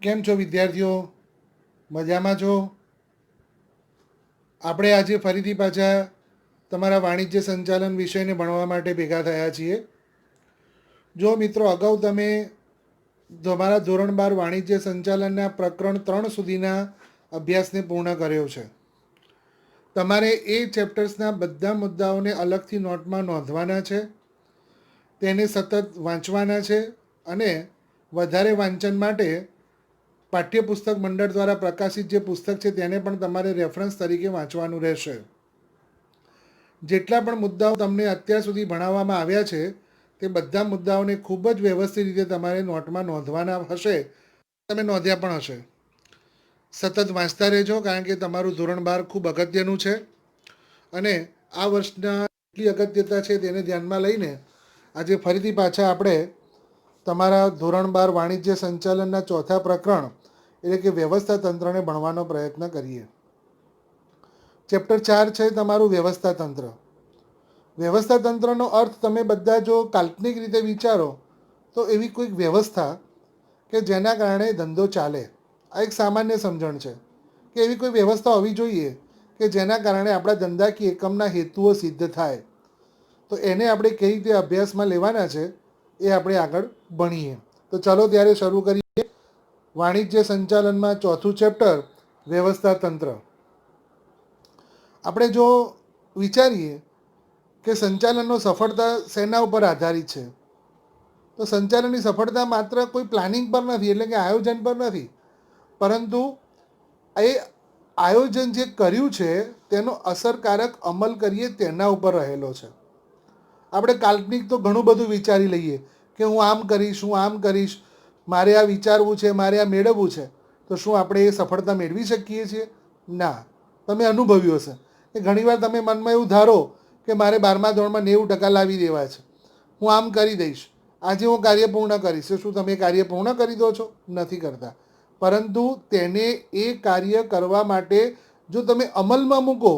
કેમ છો વિદ્યાર્થીઓ? મજામાં છો? આપણે આજે ફરીથી પાછા તમારા વાણિજ્ય સંચાલન વિષયને ભણવા માટે ભેગા થયા છીએ. જો મિત્રો અગાઉ તમે તમારા ધોરણ 12 વાણિજ્ય સંચાલનના પ્રકરણ 3 સુધીના અભ્યાસને પૂર્ણ કર્યો છે. તમારે એ ચેપ્ટર્સના બધા મુદ્દાઓને અલગથી નોટમાં નોંધવાના છે, તેને સતત વાંચવાના છે અને વધારે વાંચન માટે પાઠ્યપુસ્તક મંડળ દ્વારા પ્રકાશિત જે પુસ્તક છે તેને પણ તમારે રેફરન્સ તરીકે વાંચવાનું રહેશે. જેટલા પણ મુદ્દાઓ તમને અત્યાર સુધી ભણાવવામાં આવ્યા છે તે બધા મુદ્દાઓને ખૂબ જ વ્યવસ્થિત રીતે તમારે નોટમાં નોંધવાના હશે. તમે નોંધ્યા પણ હશે. સતત વાંચતા રહેજો, કારણ કે તમારું ધોરણ 12 ખૂબ અગત્યનું છે અને આ વર્ષના કેટલી અગત્યતા છે તેને ધ્યાનમાં લઈને આજે ફરીથી પાછા આપણે તમારા ધોરણ 12 વાણિજ્ય સંચાલનના ચોથા પ્રકરણ એટલે કે વ્યવસ્થા તંત્રને ભણવાનો પ્રયત્ન કરીએ. ચેપ્ટર 4 છે તમારું વ્યવસ્થા તંત્ર. વ્યવસ્થા તંત્રનો અર્થ તમે બધા જો કાલ્પનિક રીતે વિચારો તો એવી કોઈક વ્યવસ્થા કે જેના કારણે ધંધો ચાલે. આ એક સામાન્ય સમજણ છે કે એવી કોઈ વ્યવસ્થા હોવી જોઈએ કે જેના કારણે આપણા ધંધાકીય એકમના હેતુઓ સિદ્ધ થાય. તો એને આપણે કઈ રીતે અભ્યાસમાં લેવાના છે એ આપણે આગળ ભણીએ. તો ચાલો ત્યારે શરૂ કરીએ વાણિજ્ય સંચાલનમાં ચોથું ચેપ્ટર વ્યવસ્થા તંત્ર. આપણે જો વિચારીએ કે સંચાલનનો સફળતા શેના ઉપર આધારિત છે, તો સંચાલનની સફળતા માત્ર કોઈ પ્લાનિંગ પર નથી, એટલે કે આયોજન પર નથી, પરંતુ એ આયોજન જે કર્યું છે તેનો અસરકારક અમલ કરીએ તેના ઉપર રહેલો છે. આપણે કાલ્પનિક તો ઘણું બધું વિચારી લઈએ કે હું આમ કરીશ, હું આમ કરીશ, મારે આ વિચારવું છે, મારે આ મેળવવું છે. તો શું આપણે એ સફળતા મેળવી શકીએ છીએ? ના. તમે અનુભવ્યું હશે કે ઘણીવાર તમે મનમાં એવું ધારો કે મારે 12મા ધોરણમાં 90% લાવી દેવા છે, હું આમ કરી દઈશ, આજે હું કાર્ય પૂર્ણ કરીશ. શું તમે કાર્ય પૂર્ણ કરી દો છો? નથી કરતા. પરંતુ તેને એ કાર્ય કરવા માટે જો તમે અમલમાં મૂકો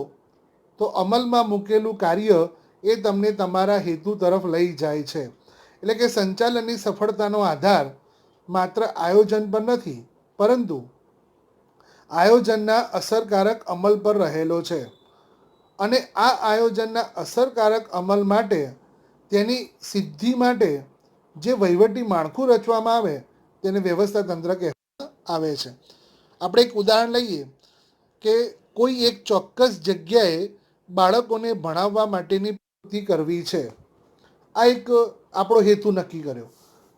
તો અમલમાં મૂકેલું કાર્ય એ તમને તમારા હેતુ તરફ લઈ જાય છે. એટલે કે સંચાલનની સફળતાનો આધાર માત્ર આયોજન પર નથી, પરંતુ આયોજનના અસરકારક અમલ પર રહેલો છે. અને આ આયોજનના અસરકારક અમલ માટે, તેની સિદ્ધિ માટે જે વહીવટી માળખું રચવામાં આવે તેને વ્યવસ્થા તંત્ર કહેવામાં આવે છે. આપણે એક ઉદાહરણ લઈએ કે કોઈ એક ચોક્કસ જગ્યાએ બાળકોને ભણાવવા માટેની પ્રવૃત્તિ કરવી છે. આ એક આપણો હેતુ નક્કી કર્યો.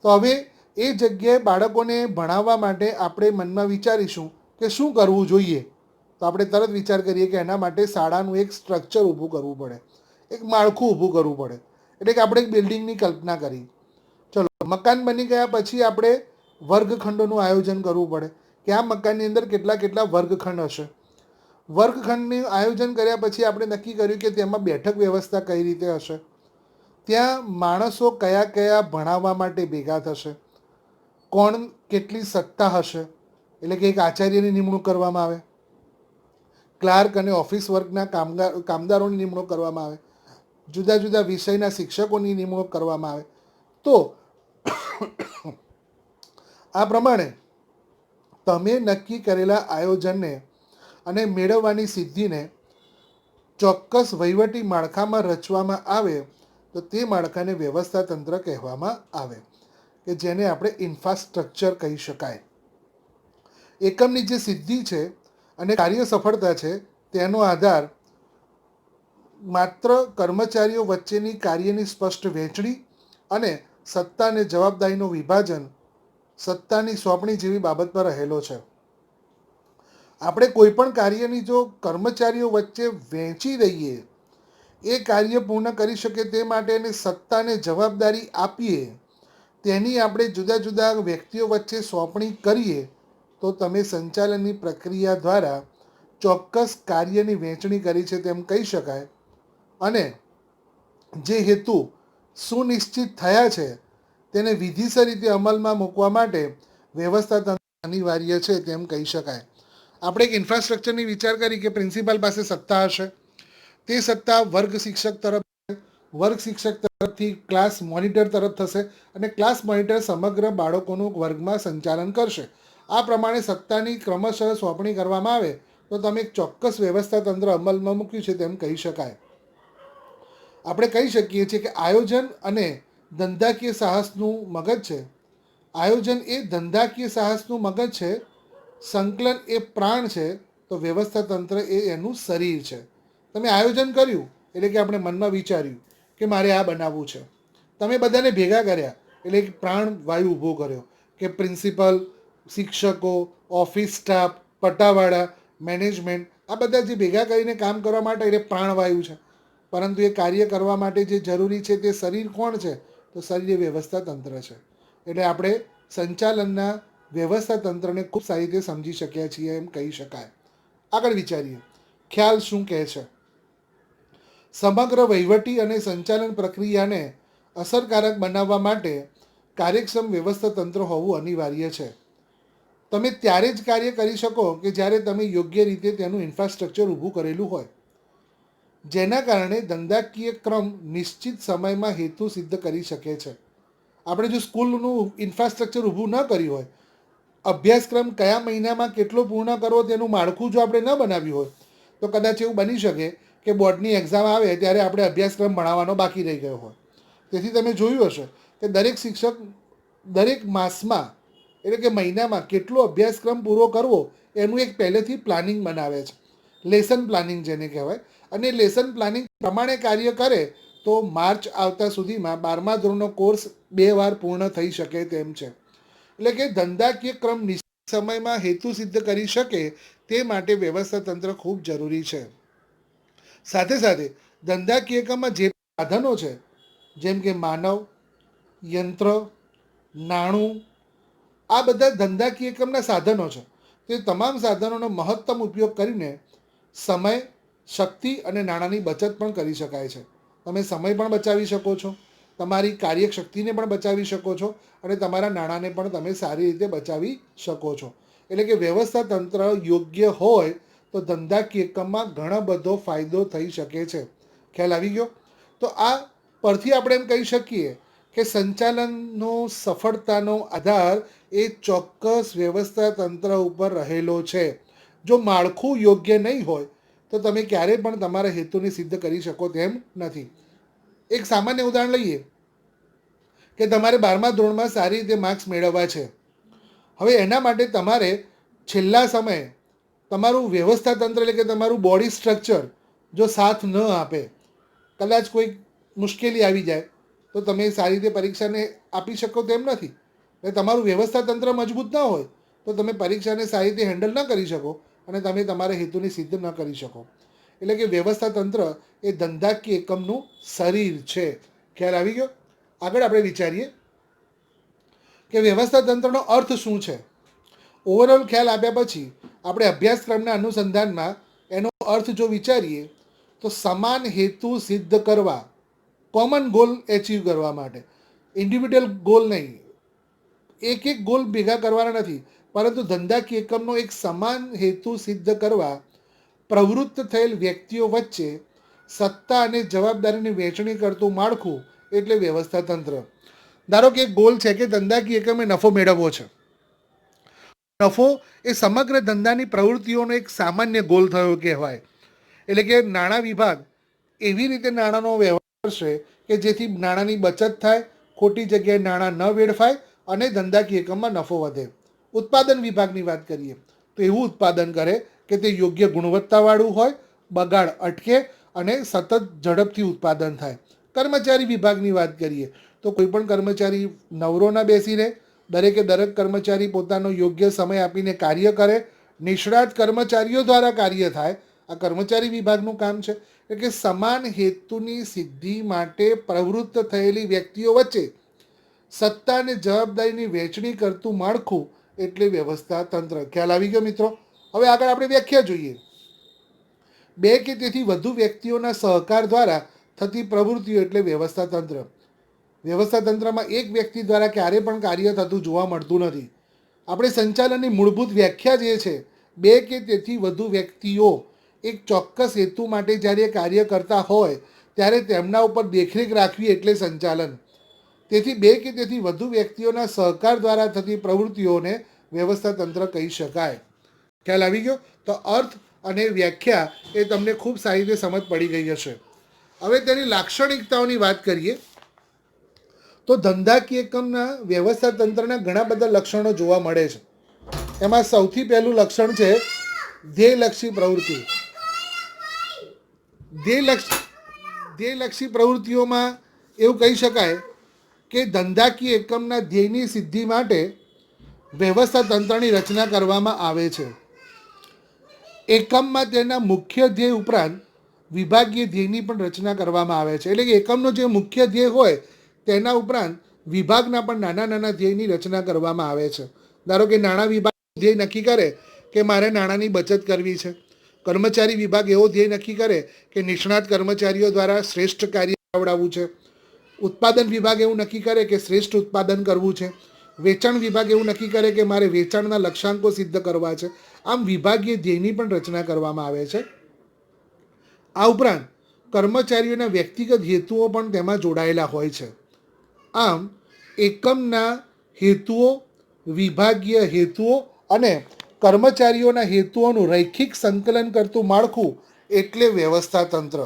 તો હવે એ જગ્યાએ બાળકોને ભણાવવા માટે આપણે મનમાં વિચારીશું કે શું કરવું જોઈએ. તો આપણે તરત વિચાર કરીએ કે એના માટે શાળાનું એક સ્ટ્રક્ચર ઊભું કરવું પડે, એક માળખું ઊભું કરવું પડે. એટલે કે આપણે એક બિલ્ડિંગની કલ્પના કરી. ચલો, મકાન બની ગયા પછી આપણે વર્ગખંડોનું આયોજન કરવું પડે કે આ મકાનની અંદર કેટલા કેટલા વર્ગખંડ હશે. વર્ગખંડનું આયોજન કર્યા પછી આપણે નક્કી કર્યું કે તેમાં બેઠક વ્યવસ્થા કઈ રીતે હશે, ત્યાં માણસો કયા કયા ભણાવવા માટે ભેગા થશે, કોણ કેટલી સત્તા હશે. એટલે કે એક આચાર્યની નિમણૂક કરવામાં આવે, ક્લાર્ક અને ઓફિસ વર્કના કામદારોની નિમણૂક કરવામાં આવે, જુદા જુદા વિષયના શિક્ષકોની નિમણૂક કરવામાં આવે. તો આ પ્રમાણે તમે નક્કી કરેલા આયોજનને અને મેળવવાની સિદ્ધિને ચોક્કસ વહીવટી માળખામાં રચવામાં આવે તો તે માળખાને વ્યવસ્થા તંત્ર કહેવામાં આવે, કે જેને આપણે ઇન્ફ્રાસ્ટ્રક્ચર કહી શકાય. એકમની જે સિદ્ધિ છે અને કાર્ય સફળતા છે તેનો આધાર માત્ર કર્મચારીઓ વચ્ચેની કાર્યની સ્પષ્ટ વહેંચણી અને સત્તા અને જવાબદારીનું વિભાજન, સત્તાની સોંપણી જેવી બાબત પર રહેલો છે. આપણે કોઈ પણ કાર્યની જો કર્મચારીઓ વચ્ચે વહેંચી દઈએ, એ કાર્ય પૂર્ણ કરી શકે તે માટે એને સત્તાને જવાબદારી આપીએ, તેની આપણે જુદા જુદા વ્યક્તિઓ વચ્ચે સોંપણી કરીએ, તો તમે સંચાલનની પ્રક્રિયા દ્વારા ચોક્કસ કાર્યની વહેંચણી કરી છે તેમ કહી શકાય. અને જે હેતુ સુનિશ્ચિત થયા છે તેને વિધિસર રીતે અમલમાં મૂકવા માટે વ્યવસ્થા તંત્ર અનિવાર્ય છે તેમ કહી શકાય. આપણે એક ઇન્ફ્રાસ્ટ્રક્ચરની વિચાર કરી કે પ્રિન્સિપાલ પાસે સત્તા હશે, તે સત્તા વર્ગ શિક્ષક તરફ, વર્ગ શિક્ષક તરફથી ક્લાસ મોનિટર તરફ થશે અને ક્લાસ મોનિટર સમગ્ર બાળકોનું વર્ગમાં સંચાલન કરશે. આ પ્રમાણે સત્તાની ક્રમશઃ સોંપણી કરવામાં આવે તો તમે એક ચોક્કસ વ્યવસ્થા તંત્ર અમલમાં મૂક્યું છે તેમ કહી શકાય. આપણે કહી શકીએ છીએ કે આયોજન અને ધંધાકીય સાહસનું મગજ છે. આયોજન એ ધંધાકીય સાહસનું મગજ છે, સંકલન એ પ્રાણ છે, તો વ્યવસ્થા તંત્ર એ એનું શરીર છે. તમે આયોજન કર્યું એટલે કે આપણે મનમાં વિચાર્યું કે મારે આ બનાવવું છે. તમે બધાને ભેગા કર્યા એટલે એક પ્રાણ વાયુ ઊભો કર્યો કે પ્રિન્સિપલ, શિક્ષકો, ઓફિસ સ્ટાફ, પટ્ટાવાળા, મેનેજમેન્ટ, આ બધા જે ભેગા કરીને કામ કરવા માટે એટલે પ્રાણવાયુ છે. પરંતુ એ કાર્ય કરવા માટે જે જરૂરી છે તે શરીર કોણ છે? તો શરીર એ વ્યવસ્થા તંત્ર છે. એટલે આપણે સંચાલનના વ્યવસ્થા તંત્રને ખૂબ સારી રીતે સમજી શક્યા છીએ એમ કહી શકાય. આગળ વિચારીએ, ખ્યાલ શું કહે છે? સમગ્ર વહીવટી અને સંચાલન પ્રક્રિયાને અસરકારક બનાવવા માટે કાર્યક્ષમ વ્યવસ્થા તંત્ર હોવું અનિવાર્ય છે. તમે ત્યારે જ કાર્ય કરી શકો કે જ્યારે તમે યોગ્ય રીતે તેનું ઇન્ફ્રાસ્ટ્રક્ચર ઊભું કરેલું હોય, જેના કારણે ધંધાકીય ક્રમ નિશ્ચિત સમયમાં હેતુ સિદ્ધ કરી શકે છે. આપણે જો સ્કૂલનું ઇન્ફ્રાસ્ટ્રક્ચર ઊભું ન કર્યું હોય, અભ્યાસક્રમ કયા મહિનામાં કેટલો પૂર્ણ કરવો તેનું માળખું જો આપણે ન બનાવ્યું હોય, તો કદાચ એવું બની શકે કે બોર્ડની એક્ઝામ આવે ત્યારે આપણે અભ્યાસક્રમ ભણાવવાનો બાકી રહી ગયો હોય. તેથી તમે જોયું હશે કે દરેક શિક્ષક દરેક માસમાં એટલે કે મહિનામાં કેટલો અભ્યાસક્રમ પૂરો કરવો એનું એક પહેલેથી પ્લાનિંગ બનાવે છે, લેસન પ્લાનિંગ જેને કહેવાય. અને લેસન પ્લાનિંગ પ્રમાણે કાર્ય કરે તો માર્ચ આવતા સુધીમાં 12મા ધોરણનો કોર્સ 2 વાર પૂર્ણ થઈ શકે તેમ છે. એટલે કે ધંધાકીય ક્રમ નિશ્ચિત સમયમાં હેતુ સિદ્ધ કરી શકે તે માટે વ્યવસ્થા તંત્ર ખૂબ જરૂરી છે. સાથે સાથે ધંધાકીય ક્રમમાં જે સાધનો છે, જેમ કે માનવ, યંત્ર, નાણું, આ બધા ધંધાકીય એકમના સાધનો છે. તે તમામ સાધનોનો મહત્તમ ઉપયોગ કરીને સમય, શક્તિ અને નાણાંની બચત પણ કરી શકાય છે. તમે સમય પણ બચાવી શકો છો, તમારી કાર્યશક્તિને પણ બચાવી શકો છો અને તમારા નાણાંને પણ તમે સારી રીતે બચાવી શકો છો. એટલે કે વ્યવસ્થા તંત્ર યોગ્ય હોય તો ધંધાકીય એકમમાં ઘણો બધો ફાયદો થઈ શકે છે. ખ્યાલ આવી ગયો? તો આ પરથી આપણે એમ કહી શકીએ કે સંચાલનનો સફળતાનો આધાર એ ચોક્કસ વ્યવસ્થા તંત્ર ઉપર રહેલો છે. જો માળખું યોગ્ય નહીં હોય તો તમે ક્યારેય પણ તમારા હેતુને સિદ્ધ કરી શકો તેમ નથી. એક સામાન્ય ઉદાહરણ લઈએ કે તમારે 12મા ધોરણમાં સારી રીતે માર્ક્સ મેળવવા છે. હવે એના માટે તમારે છેલ્લા સમયે તમારું વ્યવસ્થા તંત્ર એટલે કે તમારું બોડી સ્ટ્રક્ચર જો સાથ ન આપે, કદાચ કોઈ મુશ્કેલી આવી જાય તો તમે સારી રીતે પરીક્ષાને આપી શકો તેમ નથી. એટલે તમારું વ્યવસ્થા તંત્ર મજબૂત ન હોય તો તમે પરીક્ષાને સારી રીતે હેન્ડલ ન કરી શકો અને તમે તમારા હેતુને સિદ્ધ ન કરી શકો. એટલે કે વ્યવસ્થા તંત્ર એ ધંધાકીય એકમનું શરીર છે. ખ્યાલ આવી ગયો? આગળ આપણે વિચારીએ કે વ્યવસ્થા તંત્રનો અર્થ શું છે. ઓવરઓલ ખ્યાલ આપ્યા પછી આપણે અભ્યાસક્રમના અનુસંધાનમાં એનો અર્થ જો વિચારીએ તો સમાન હેતુ સિદ્ધ કરવા, કોમન ગોલ એચીવ કરવા માટે, ઇન્ડિવિડ્યુઅલ ગોલ નહીં, એક એક ગોલ ભેગા કરવાના નથી, પરંતુ ધંધાકીય એકમનો એક સમાન હેતુ સિદ્ધ કરવા પ્રવૃત્ત થયેલ વ્યક્તિઓ વચ્ચે સત્તા અને જવાબદારીની વહેંચણી કરતું માળખું એટલે વ્યવસ્થા તંત્ર. ધારો કે એક ગોલ છે કે ધંધાકીય એકમે નફો મેળવવો છે. નફો એ સમગ્ર ધંધાની પ્રવૃત્તિઓનો એક સામાન્ય ગોલ થયો કહેવાય. એટલે કે નાણાં વિભાગ એવી રીતે નાણાંનો વ્યવહાર કરશે કે જેથી નાણાંની બચત થાય, ખોટી જગ્યાએ નાણાં ન વેડફાય અને ધંધાકીય એકમમાં નફો વધે. ઉત્પાદન વિભાગની વાત કરીએ તો એવું ઉત્પાદન કરે કે તે યોગ્ય ગુણવત્તાવાળું હોય, બગાડ અટકે અને સતત ઝડપથી ઉત્પાદન થાય. કર્મચારી વિભાગની વાત કરીએ તો કોઈ પણ કર્મચારી નવરો ન બેસીને દરેકે દરેક કર્મચારી પોતાનો યોગ્ય સમય આપીને કાર્ય કરે, નિષ્ણાત કર્મચારીઓ દ્વારા કાર્ય થાય. આ કર્મચારી વિભાગનું કામ છે. એટલે કે સમાન હેતુની સિદ્ધિ માટે પ્રવૃત્ત થયેલી વ્યક્તિઓ વચ્ચે સત્તા અને જવાબદારીની વહેંચણી કરતું માળખું એટલે વ્યવસ્થા તંત્ર. ખ્યાલ આવી ગયો મિત્રો? હવે આગળ આપણે વ્યાખ્યા જોઈએ. 2 કે તેથી વધુ વ્યક્તિઓના સહકાર દ્વારા થતી પ્રવૃત્તિઓ એટલે વ્યવસ્થા તંત્ર. વ્યવસ્થા તંત્રમાં એક વ્યક્તિ દ્વારા ક્યારેય પણ કાર્ય થતું જોવા મળતું નથી. આપણે સંચાલનની મૂળભૂત વ્યાખ્યા જે છે, 2 કે તેથી વધુ વ્યક્તિઓ એક ચોક્કસ હેતુ માટે જ્યારે કાર્ય કરતા હોય ત્યારે તેમના ઉપર દેખરેખ રાખવી એટલે સંચાલન. તેથી 2 કે તેથી વધુ વ્યક્તિઓના સહકાર દ્વારા થતી પ્રવૃત્તિઓને વ્યવસ્થા તંત્ર કહી શકાય. ખ્યાલ આવી ગયો? તો અર્થ અને વ્યાખ્યા એ તમને ખૂબ સારી રીતે સમજ પડી ગઈ હશે. હવે તેની લાક્ષણિકતાઓની વાત કરીએ તો ધંધાકીય એકમના વ્યવસ્થા તંત્રના ઘણા બધા લક્ષણો જોવા મળે છે. એમાં સૌથી પહેલું લક્ષણ છે ધ્યેયલક્ષી પ્રવૃત્તિ. ધ્યેયલક્ષી પ્રવૃત્તિઓમાં એવું કહી શકાય કે ધંધાકીય એકમના ધ્યેયની સિદ્ધિ માટે વ્યવસ્થા તંત્રની રચના કરવામાં આવે છે. એકમમાં તેના મુખ્ય ધ્યેય ઉપરાંત વિભાગીય ધ્યેયની પણ રચના કરવામાં આવે છે. એટલે કે એકમનો જે મુખ્ય ધ્યેય હોય તેના ઉપરાંત વિભાગના પણ નાના નાના ધ્યેયની રચના કરવામાં આવે છે. ધારો કે નાણાં વિભાગ ધ્યેય નક્કી કરે કે મારે નાણાંની બચત કરવી છે. કર્મચારી વિભાગ એવો ધ્યેય નક્કી કરે કે નિષ્ણાત કર્મચારીઓ દ્વારા શ્રેષ્ઠ કાર્ય કરાવડાવવું છે. ઉત્પાદન વિભાગ એવું નક્કી કરે કે શ્રેષ્ઠ ઉત્પાદન કરવું છે. વેચાણ વિભાગ એવું નક્કી કરે કે મારે વેચાણના લક્ષ્યાંકો સિદ્ધ કરવા છે. આમ વિભાગીય ધ્યેયની પણ રચના કરવામાં આવે છે. આ ઉપરાંત કર્મચારીઓના વ્યક્તિગત હેતુઓ પણ તેમાં જોડાયેલા હોય છે. આમ એકમના હેતુઓ, વિભાગીય હેતુઓ અને કર્મચારીઓના હેતુઓનું રૈખિક સંકલન કરતું માળખું એટલે વ્યવસ્થા તંત્ર.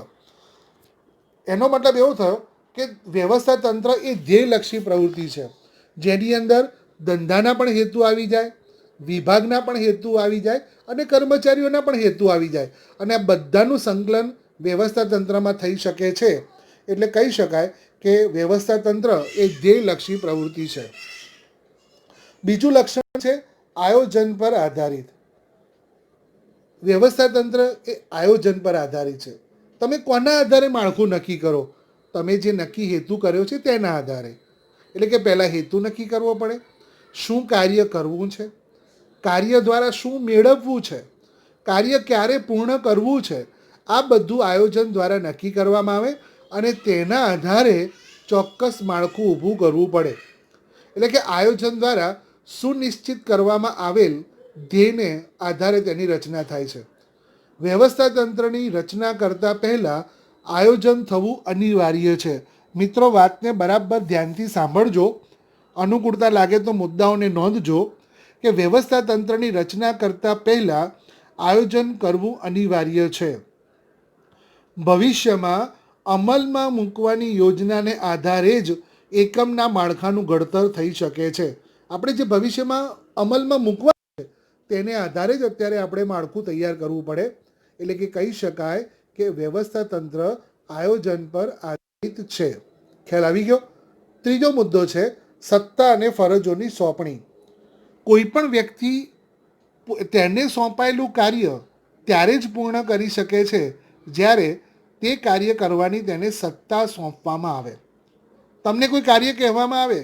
એનો મતલબ એવો થયો કે વ્યવસ્થા તંત્ર એ ધ્યેયલક્ષી પ્રવૃત્તિ છે, જેની અંદર ધંધાના પણ હેતુ આવી જાય, વિભાગના પણ હેતુ આવી જાય અને કર્મચારીઓના પણ હેતુ આવી જાય અને આ બધાનું સંકલન વ્યવસ્થા તંત્રમાં થઈ શકે છે. એટલે કહી શકાય કે વ્યવસ્થા તંત્ર એ ધ્યેયલક્ષી પ્રવૃત્તિ છે. બીજું લક્ષણ છે આયોજન પર આધારિત. વ્યવસ્થા તંત્ર એ આયોજન પર આધારિત છે. તમે કોના આધારે માળખું નક્કી કરો? તમે જે નક્કી હેતુ કર્યો છે તેના આધારે. એટલે કે પહેલાં હેતુ નક્કી કરવો પડે, શું કાર્ય કરવું છે, કાર્ય દ્વારા શું મેળવવું છે, કાર્ય ક્યારે પૂર્ણ કરવું છે, આ બધું આયોજન દ્વારા નક્કી કરવામાં આવે અને તેના આધારે ચોક્કસ માળખું ઊભું કરવું પડે. એટલે કે આયોજન દ્વારા સુનિશ્ચિત કરવામાં આવેલ ધ્યેયને આધારે તેની રચના થાય છે. વ્યવસ્થા તંત્રની રચના કરતાં પહેલાં આયોજન થવું અનિવાર્ય છે. મિત્રો, વાતને બરાબર ધ્યાનથી સાંભળજો. અનુકૂળતા લાગે તો મુદ્દાઓને નોંધજો કે વ્યવસ્થા તંત્રની રચના કરતાં પહેલાં આયોજન કરવું અનિવાર્ય છે. ભવિષ્યમાં અમલમાં મૂકવાની યોજનાને આધારે જ એકમના માળખાનું ઘડતર થઈ શકે છે. આપણે જે ભવિષ્યમાં અમલમાં મૂકવા છે તેને આધારે જ અત્યારે આપણે માળખું તૈયાર કરવું પડે. એટલે કે કહી શકાય કે વ્યવસ્થા તંત્ર આયોજન પર આધારિત છે. ખ્યાલ આવી ગયો? ત્રીજો મુદ્દો છે સત્તા અને ફરજોની સોંપણી. કોઈ પણ વ્યક્તિ તેને સોંપાયેલું કાર્ય ત્યારે જ પૂર્ણ કરી શકે છે જ્યારે તે કાર્ય કરવાની તેને સત્તા સોંપવામાં આવે. તમને કોઈ કાર્ય કહેવામાં આવે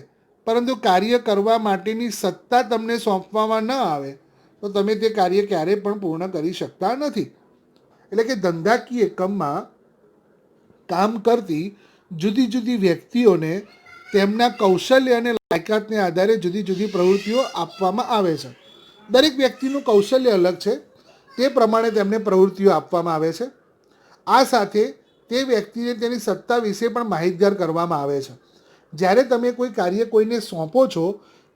પરંતુ કાર્ય કરવા માટેની સત્તા તમને સોંપવામાં ન આવે તો તમે તે કાર્ય ક્યારેય પણ પૂર્ણ કરી શકતા નથી. એટલે કે ધંધાકીય એકમમાં કામ કરતી જુદી જુદી વ્યક્તિઓને તેમના કૌશલ્ય અને લાયકાતને આધારે જુદી જુદી પ્રવૃત્તિઓ આપવામાં આવે છે. દરેક વ્યક્તિનું કૌશલ્ય અલગ છે, તે પ્રમાણે તેમને પ્રવૃત્તિઓ આપવામાં આવે છે. આ સાથે તે વ્યક્તિને તેની સત્તા વિશે પણ માહિતગાર કરવામાં આવે છે. જ્યારે તમે કોઈ કાર્ય કોઈને સોંપો છો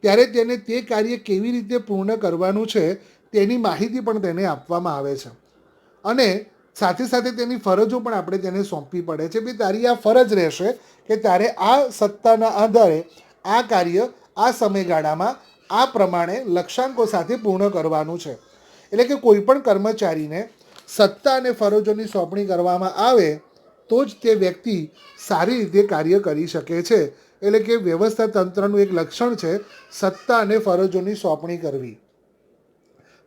ત્યારે તેને તે કાર્ય કેવી રીતે પૂર્ણ કરવાનું છે તેની માહિતી પણ તેને આપવામાં આવે છે અને સાથે સાથે તેની ફરજો પણ આપણે તેને સોંપવી પડે છે. ભાઈ, તારી આ ફરજ રહેશે કે તારે આ સત્તાના આધારે આ કાર્ય આ સમયગાળામાં આ પ્રમાણે લક્ષ્યાંકો સાથે પૂર્ણ કરવાનું છે. એટલે કે કોઈ પણ કર્મચારીને સત્તા અને ફરજોની સોંપણી કરવામાં આવે તો જ તે વ્યક્તિ સારી રીતે કાર્ય કરી શકે છે. એટલે કે વ્યવસ્થા તંત્રનું એક લક્ષણ છે સત્તા અને ફરજોની સોંપણી કરવી.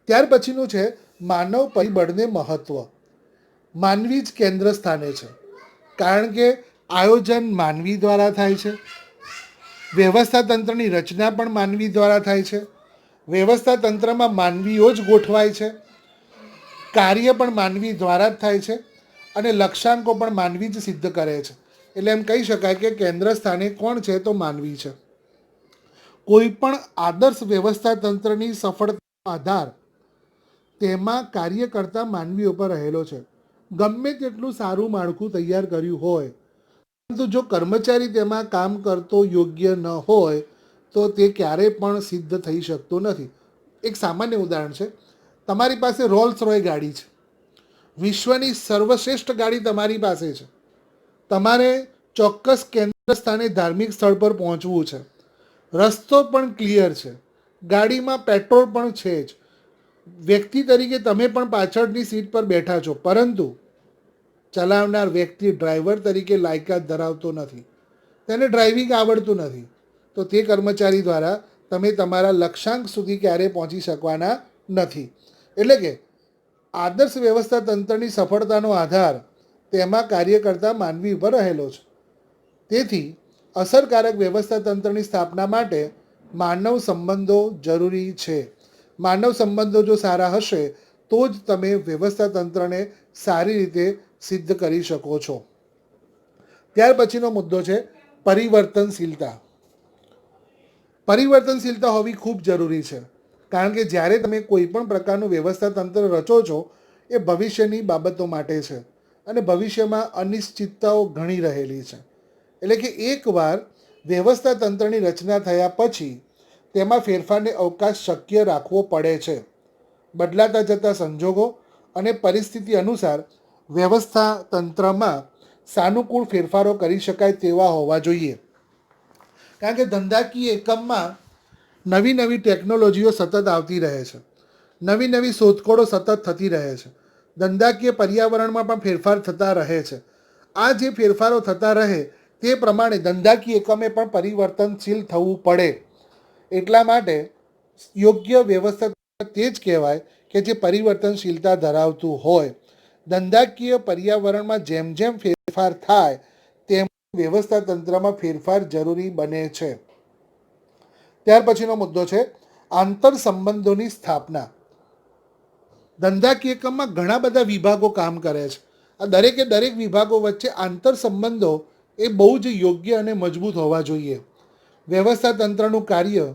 ત્યાર પછીનું છે માનવ પરિબળને મહત્ત્વ. માનવી જ કેન્દ્ર સ્થાને છે, કારણ કે આયોજન માનવી દ્વારા થાય છે, વ્યવસ્થા તંત્રની રચના પણ માનવી દ્વારા થાય છે, વ્યવસ્થા તંત્રમાં માનવીઓ જ ગોઠવાય છે, કાર્ય પણ માનવી દ્વારા જ થાય છે અને લક્ષ્યાંકો પણ માનવી જ સિદ્ધ કરે છે. એટલે એમ કહી શકાય કે કેન્દ્ર સ્થાને કોણ છે તો માનવી છે. કોઈ પણ આદર્શ વ્યવસ્થા તંત્રની સફળતાનો આધાર તેમાં કાર્ય કરતા માનવીઓ પર રહેલો છે. ગમે તેટલું સારું માળખું તૈયાર કર્યું હોય પરંતુ જો કર્મચારી તેમાં કામ કરતો યોગ્ય ન હોય તો તે ક્યારેય પણ સિદ્ધ થઈ શકતો નથી. એક સામાન્ય ઉદાહરણ છે, તમારી પાસે રોલ્સ રોય ગાડી છે, વિશ્વની સર્વશ્રેષ્ઠ ગાડી તમારી પાસે છે, તમારે ચોક્કસ કેન્દ્ર સ્થાને ધાર્મિક સ્થળ પર પહોંચવું છે, રસ્તો પણ ક્લિયર છે, ગાડીમાં પેટ્રોલ પણ છે જ, વ્યક્તિ તરીકે તમે પણ પાછળની સીટ પર બેઠા છો, પરંતુ ચલાવનાર વ્યક્તિ ડ્રાઈવર તરીકે લાયકાત ધરાવતો નથી, તેને ડ્રાઇવિંગ આવડતું નથી, તો તે કર્મચારી દ્વારા તમે તમારા લક્ષ્યાંક સુધી ક્યારેય પહોંચી શકવાના નથી. એટલે કે આદર્શ વ્યવસ્થા તંત્રની સફળતાનો આધાર તેમાં કાર્ય કરતા માનવી ઉપર રહેલો છે. તેથી અસરકારક વ્યવસ્થા તંત્રની સ્થાપના માટે માનવ સંબંધો જરૂરી છે. માનવ સંબંધો જો સારા હશે તો જ તમે વ્યવસ્થા તંત્રને સારી રીતે સિદ્ધ કરી શકો છો. ત્યાર પછીનો મુદ્દો છે પરિવર્તનશીલતા. પરિવર્તનશીલતા હોવી ખૂબ જરૂરી છે, કારણ કે જ્યારે તમે કોઈ પણ પ્રકારનું વ્યવસ્થા તંત્ર રચો છો એ ભવિષ્યની બાબતો માટે છે અને ભવિષ્યમાં અનિશ્ચિતતાઓ ઘણી રહેલી છે. એટલે કે એકવાર વ્યવસ્થા તંત્રની રચના થયા પછી તેમાં ફેરફારને અવકાશ શક્ય રાખવો પડે છે. બદલાતા જતા સંજોગો અને પરિસ્થિતિ અનુસાર વ્યવસ્થા તંત્રમાં સાનુકૂળ ફેરફારો કરી શકાય તેવા હોવા જોઈએ. કારણ કે ધંધાકીય એકમમાં નવી નવી ટેકનોલોજીઓ સતત આવતી રહે છે, નવી નવી શોધખોળો સતત થતી રહે છે, ધંધાકીય પર્યાવરણમાં પણ ફેરફાર થતા રહે છે. આ જે ફેરફારો થતા રહે તે પ્રમાણે ધંધાકીય એકમે પણ પરિવર્તનશીલ થવું પડે. એટલા માટે યોગ્ય વ્યવસ્થા તે જ કહેવાય કે જે પરિવર્તનશીલતા ધરાવતું હોય. ધંધાકીય પર્યાવરણમાં જેમ જેમ ફેરફાર થાય તેમ વ્યવસ્થા તંત્રમાં ફેરફાર જરૂરી બને છે. ત્યાર પછીનો મુદ્દો છે આંતર સંબંધોની સ્થાપના. ધંધાકીય એકમમાં ઘણા બધા વિભાગો કામ કરે છે. આ દરેકે દરેક વિભાગો વચ્ચે આંતર સંબંધો એ બહુ જ યોગ્ય અને મજબૂત હોવા જોઈએ. વ્યવસ્થા તંત્રનું કાર્ય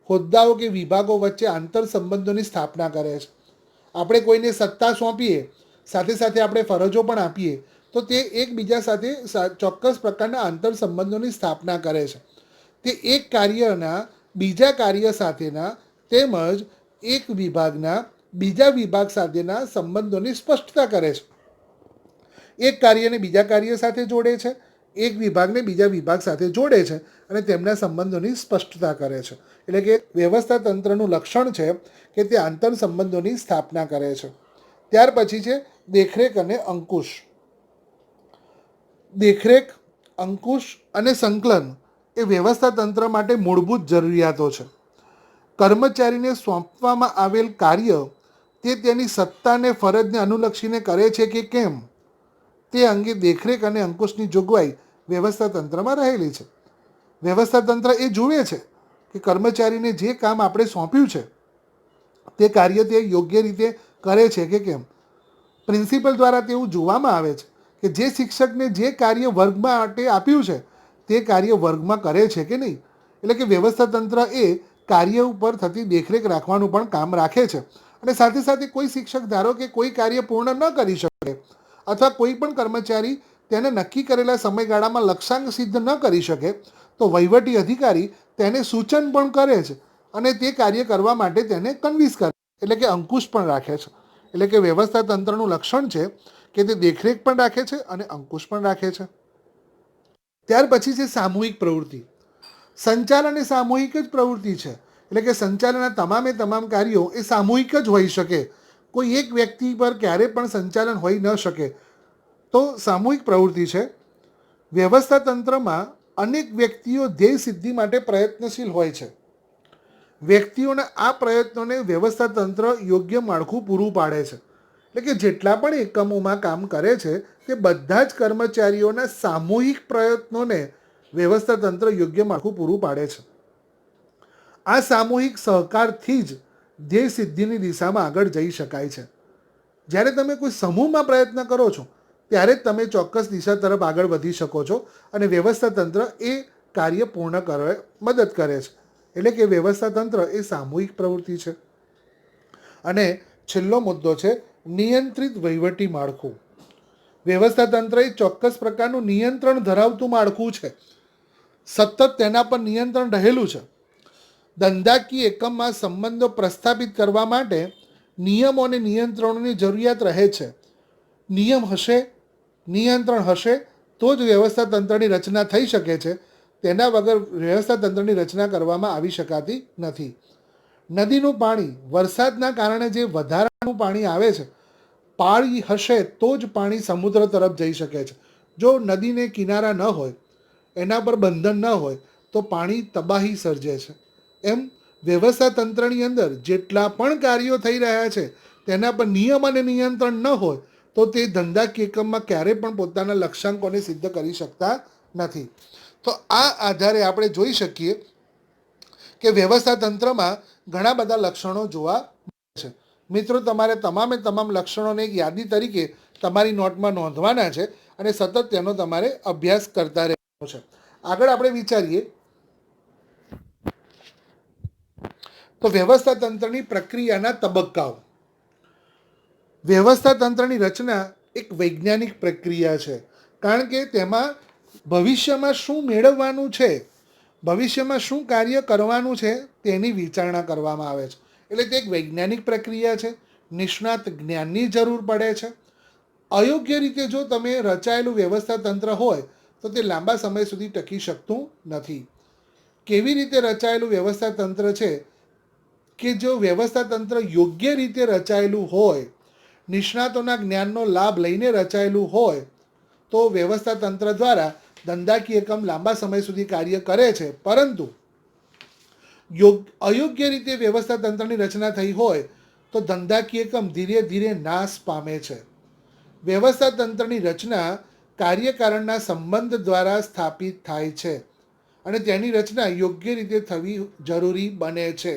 હોદ્દાઓ કે વિભાગો વચ્ચે આંતર સંબંધોની સ્થાપના કરે છે. આપણે કોઈને સત્તા સોંપીએ, સાથે સાથે આપણે ફરજો પણ આપીએ, તો તે એકબીજા સાથે ચોક્કસ પ્રકારના આંતર સંબંધોની સ્થાપના કરે છે. તે એક કાર્યના બીજા કાર્ય સાથેના તેમજ એક વિભાગના બીજા વિભાગ સાથેના સંબંધોની સ્પષ્ટતા કરે છે. એક કાર્યને બીજા કાર્ય સાથે જોડે છે, એક વિભાગને બીજા વિભાગ સાથે જોડે છે અને તેમના સંબંધોની સ્પષ્ટતા કરે છે. એટલે કે વ્યવસ્થા તંત્રનું લક્ષણ છે કે તે આંતર સંબંધોની સ્થાપના કરે છે. ત્યાર પછી છે દેખરેખ અને અંકુશ. દેખરેખ, અંકુશ અને સંકલન એ વ્યવસ્થા તંત્ર માટે મૂળભૂત જરૂરિયાતો છે. કર્મચારીને સોંપવામાં આવેલ કાર્ય તે તેની સત્તાને ફરજને અનુલક્ષીને કરે છે કે કેમ તે અંગે દેખરેખ અને અંકુશની જોગવાઈ વ્યવસ્થા તંત્રમાં રહેલી છે. વ્યવસ્થા તંત્ર એ જુએ છે કે કર્મચારીને જે કામ આપણે સોંપ્યું છે તે કાર્ય તે યોગ્ય રીતે કરે છે કે કેમ. પ્રિન્સિપલ દ્વારા તેવું જોવામાં આવે છે કે જે શિક્ષકને જે કાર્ય વર્ગ માટે આપ્યું છે તે કાર્ય વર્ગમાં કરે છે કે નહીં. એટલે કે વ્યવસ્થા તંત્ર એ કાર્ય ઉપર થતી દેખરેખ રાખવાનું પણ કામ રાખે છે. અને સાથે સાથે કોઈ શિક્ષક ધારો કે કોઈ કાર્ય પૂર્ણ ન કરી શકે અથવા કોઈ પણ કર્મચારી તેને નક્કી કરેલા સમયગાળામાં લક્ષ્યાંક સિદ્ધ ન કરી શકે તો વહીવટી અધિકારી તેને સૂચન પણ કરે છે અને તે કાર્ય કરવા માટે તેને કન્વિન્સ કરે, એટલે કે અંકુશ પણ રાખે છે. એટલે કે વ્યવસ્થા તંત્રનું લક્ષણ છે કે તે દેખરેખ પણ રાખે છે અને અંકુશ પણ રાખે છે. ત્યાર પછી છે સામૂહિક પ્રવૃત્તિ. સંચાલન એ સામૂહિક જ પ્રવૃત્તિ છે. એટલે કે સંચાલનના તમામ કાર્યો એ સામૂહિક જ હોઈ શકે. કોઈ એક વ્યક્તિ પર ક્યારે પણ સંચાલન હોઈ ન શકે. તો સામૂહિક પ્રવૃત્તિ છે. વ્યવસ્થા તંત્રમાં અનેક વ્યક્તિઓ ધ્યેય સિદ્ધિ માટે પ્રયત્નશીલ હોય છે. વ્યક્તિઓના આ પ્રયત્નોને વ્યવસ્થા તંત્ર યોગ્ય માળખું પૂરું પાડે છે. એટલે કે જેટલા પણ એકમોમાં કામ કરે છે તે બધા જ કર્મચારીઓના સામૂહિક પ્રયત્નોને વ્યવસ્થા તંત્ર યોગ્ય માળખું પૂરું પાડે છે. આ સામૂહિક સહકારથી જ ધ્યેય સિદ્ધિની દિશામાં આગળ જઈ શકાય છે. જ્યારે તમે કોઈ સમૂહમાં પ્રયત્ન કરો છો ત્યારે જ તમે ચોક્કસ દિશા તરફ આગળ વધી શકો છો અને વ્યવસ્થા તંત્ર એ કાર્ય પૂર્ણ કરવા મદદ કરે છે. એટલે કે વ્યવસ્થા તંત્ર એ સામૂહિક પ્રવૃત્તિ છે. અને છેલ્લો મુદ્દો છે નિયંત્રિત વહીવટી માળખું. વ્યવસ્થા તંત્ર એ ચોક્કસ પ્રકારનું નિયંત્રણ ધરાવતું માળખું છે. સતત તેના પર નિયંત્રણ રહેલું છે. ધંધાકીય એકમમાં સંબંધો પ્રસ્થાપિત કરવા માટે નિયમો અને નિયંત્રણોની જરૂરિયાત રહે છે. નિયમ હશે, નિયંત્રણ હશે તો જ વ્યવસ્થા તંત્રની રચના થઈ શકે છે. તેના વગર વ્યવસ્થા તંત્રની રચના કરવામાં આવી શકાતી નથી. નદીનું પાણી, વરસાદના કારણે જે વધારાનું પાણી આવે છે, પાળી હશે તો જ પાણી સમુદ્ર તરફ જઈ શકે છે. જો નદીને કિનારા ન હોય, એના પર બંધન ન હોય તો પાણી તબાહી સર્જે છે. એમ વ્યવસ્થા તંત્રની અંદર જેટલા પણ કાર્યો થઈ રહ્યા છે તેના પર નિયમ અને નિયંત્રણ ન હોય તો તે ધંધાકીય એકમમાં ક્યારેય પણ પોતાના લક્ષ્યાંકોને સિદ્ધ કરી શકતા નથી. તો આ આધારે આપણે જોઈ શકીએ કે વ્યવસ્થા તંત્રમાં ઘણા બધા લક્ષણો જોવા મળે છે. મિત્રો, તમારે તમામે તમામ લક્ષણોને એક યાદી તરીકે તમારી નોટમાં નોંધવાના છે અને સતત તેનો તમારે અભ્યાસ કરતા રહેવાનો છે. આગળ આપણે વિચારીએ તો વ્યવસ્થા તંત્રની પ્રક્રિયાના તબક્કાઓ. વ્યવસ્થા તંત્રની રચના એક વૈજ્ઞાનિક પ્રક્રિયા છે, કારણ કે તેમાં ભવિષ્યમાં શું મેળવવાનું છે, ભવિષ્યમાં શું કાર્ય કરવાનું છે તેની વિચારણા કરવામાં આવે છે. એટલે તે એક વૈજ્ઞાનિક પ્રક્રિયા છે. નિષ્ણાત જ્ઞાનની જરૂર પડે છે. અયોગ્ય રીતે જો તમે રચાયેલું વ્યવસ્થા તંત્ર હોય તો તે લાંબા સમય સુધી ટકી શકતું નથી. કેવી રીતે રચાયેલું વ્યવસ્થા તંત્ર છે કે જો વ્યવસ્થા તંત્ર યોગ્ય રીતે રચાયેલું હોય, નિષ્ણાતોના જ્ઞાનનો લાભ લઈને રચાયેલું હોય તો વ્યવસ્થા તંત્ર દ્વારા ધંધાકીય એકમ લાંબા સમય સુધી કાર્ય કરે છે. પરંતુ અયોગ્ય રીતે વ્યવસ્થા તંત્રની રચના થઈ હોય તો ધંધાકીય એકમ ધીરે ધીરે નાશ પામે છે. વ્યવસ્થા તંત્રની રચના કાર્યકારણના સંબંધ દ્વારા સ્થાપિત થાય છે અને તેની રચના યોગ્ય રીતે થવી જરૂરી બને છે.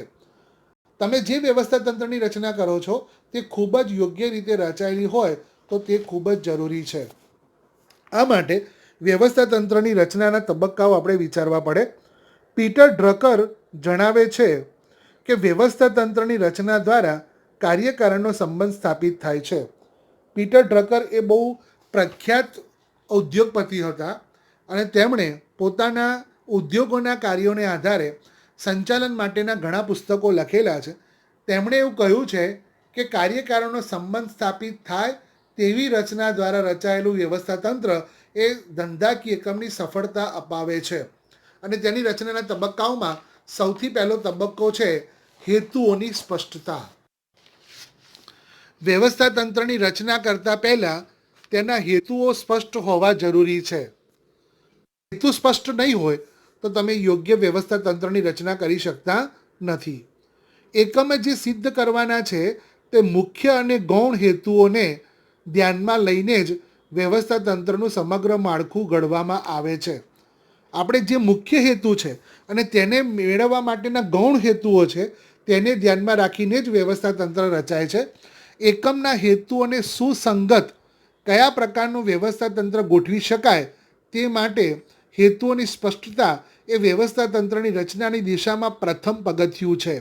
તમે જે વ્યવસ્થા તંત્રની રચના કરો છો તે ખૂબ જ યોગ્ય રીતે રચાયેલી હોય તો તે ખૂબ જ જરૂરી છે. આ માટે વ્યવસ્થા તંત્રની રચનાના તબક્કાઓ આપણે વિચારવા પડે. પીટર ડ્રકર જણાવે છે કે વ્યવસ્થા તંત્રની રચના દ્વારા કાર્યકારણનો સંબંધ સ્થાપિત થાય છે. પીટર ડ્રકર એ બહુ પ્રખ્યાત ઉદ્યોગપતિ હતા અને તેમણે પોતાના ઉદ્યોગોના કાર્યોને આધારે સંચાલન માટેના ઘણા પુસ્તકો લખેલા છે. તેમણે એવું કહ્યું છે કે કાર્યકારણનો સંબંધ સ્થાપિત થાય તેવી રચના દ્વારા રચાયેલું વ્યવસ્થા તંત્ર એ ધંધાકીય એકમની સફળતા અપાવે છે. અને તેની રચનાના તબક્કાઓમાં સૌથી પહેલો તબક્કો છે હેતુઓની સ્પષ્ટતા. વ્યવસ્થા તંત્રની રચના કરતા પહેલા તેના હેતુઓ સ્પષ્ટ હોવા જરૂરી છે. હેતુ સ્પષ્ટ નહીં હોય તો તમે યોગ્ય વ્યવસ્થા તંત્રની રચના કરી શકતા નથી. એકમે જે સિદ્ધ કરવાના છે તે મુખ્ય અને ગૌણ હેતુઓને ધ્યાનમાં લઈને જ વ્યવસ્થા તંત્રનું સમગ્ર માળખું ઘડવામાં આવે છે. આપણે જે મુખ્ય હેતુ છે અને તેને મેળવવા માટેના ગૌણ હેતુઓ છે તેને ધ્યાનમાં રાખીને જ વ્યવસ્થા તંત્ર રચાય છે. એકમના હેતુઓને સુસંગત કયા પ્રકારનું વ્યવસ્થા તંત્ર ગોઠવી શકાય તે માટે હેતુઓની સ્પષ્ટતા એ વ્યવસ્થા તંત્રની રચનાની દિશામાં પ્રથમ પગથિયું છે.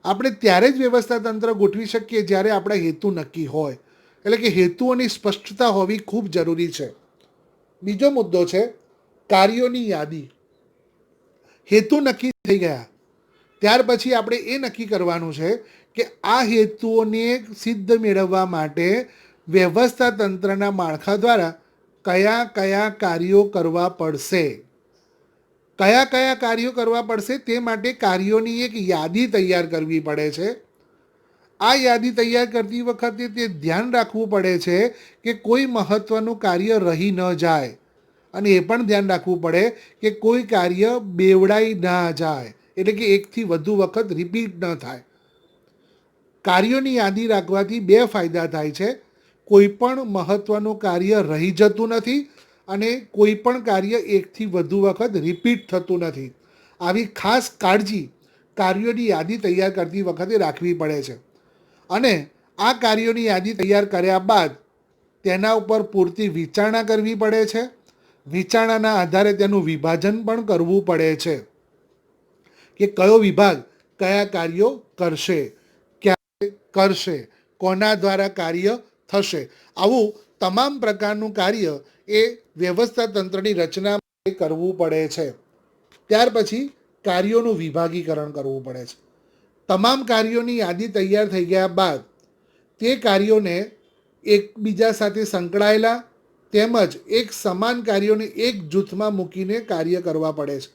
આપણે ત્યારે જ વ્યવસ્થા તંત્ર ગોઠવી શકીએ જ્યારે આપણા હેતુ નક્કી હોય. એટલે કે હેતુઓની સ્પષ્ટતા હોવી ખૂબ જરૂરી છે. બીજો મુદ્દો છે કાર્યોની યાદી. હેતુ નક્કી થઈ ગયા ત્યાર પછી આપણે એ નક્કી કરવાનું છે કે આ હેતુઓને સિદ્ધ મેળવવા માટે વ્યવસ્થા તંત્રના માળખા દ્વારા કયા કયા કાર્યો કરવા પડશે. કયા કયા કાર્યો કરવા પડશે તે માટે કાર્યોની એક યાદી તૈયાર કરવી પડે છે. આ યાદી તૈયાર કરતી વખતે તે ધ્યાન રાખવું પડે છે કે કોઈ મહત્ત્વનું કાર્ય રહી ન જાય અને એ પણ ધ્યાન રાખવું પડે કે કોઈ કાર્ય બેવડાઈ ના જાય, એટલે કે એકથી વધુ વખત રિપીટ ન થાય. કાર્યોની યાદી રાખવાથી બે ફાયદા થાય છે. કોઈ પણ મહત્ત્વનું કાર્ય રહી જતું નથી અને કોઈ પણ કાર્ય એકથી વધુ વખત રિપીટ થતું નથી. આવી ખાસ કાળજી કાર્યોની યાદી તૈયાર કરતી વખતે રાખવી પડે છે. અને આ કાર્યોની યાદી તૈયાર કર્યા બાદ તેના ઉપર પૂરતી વિચારણા કરવી પડે છે. વિચારણાના આધારે તેનું વિભાજન પણ કરવું પડે છે કે કયો વિભાગ કયા કાર્યો કરશે, ક્યારે કરશે, કોના દ્વારા કાર્ય થશે. આવું તમામ પ્રકારનું કાર્ય એ વ્યવસ્થા તંત્રની રચના માટે કરવું પડે છે. ત્યાર પછી કાર્યોનું વિભાગીકરણ કરવું પડે છે. તમામ કાર્યોની યાદી તૈયાર થઈ ગયા બાદ તે કાર્યોને એકબીજા સાથે સંકળાયેલા તેમજ એક સમાન કાર્યોને એક જૂથમાં મૂકીને કાર્ય કરવા પડે છે.